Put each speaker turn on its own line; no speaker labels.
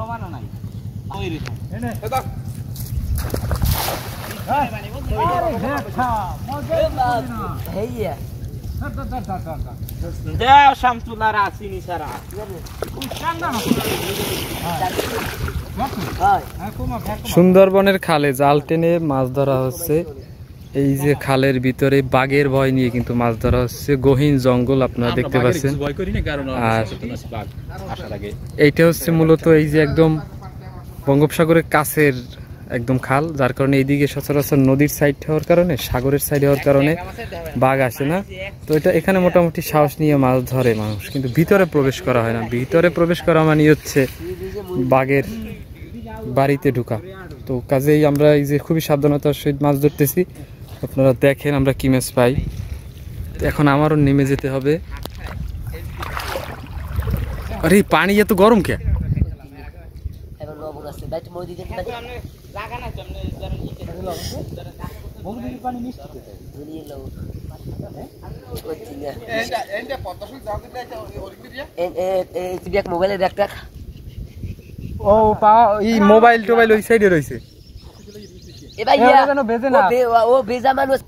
জমানো নাই ওই রে এনে
সুন্দরবনের খালে জাল টেনে মাছ ধরা হচ্ছে। এই যে খালের ভিতরে বাঘের ভয় নিয়ে কিন্তু মাছ ধরা হচ্ছে। গহীন জঙ্গল আপনারা দেখতে পাচ্ছেন। আর এইটা হচ্ছে মূলত এই যে একদম বঙ্গোপসাগরের কাছের একদম খাল, যার কারণে এইদিকে সচরাচর নদীর সাইড হওয়ার কারণে, সাগরের সাইড হওয়ার কারণে বাঘ আসে না। তো এটা এখানে মোটামুটি সাহস নিয়ে মাছ ধরে মানুষ, কিন্তু ভিতরে প্রবেশ করা হয় না। ভিতরে প্রবেশ করা মানে হচ্ছে বাঘের বাড়িতে ঢুকা। তো কাজেই আমরা এই যে খুবই সাবধানতার সহিত মাছ ধরতেছি। আপনারা দেখেন আমরা কি মাছ পাই। এখন আমারও নেমে যেতে হবে। আরে পানি এত গরম কে? ও মোবাইল টোবাইল ওই সাইডে রয়েছে।
ও বেজা মানুষ।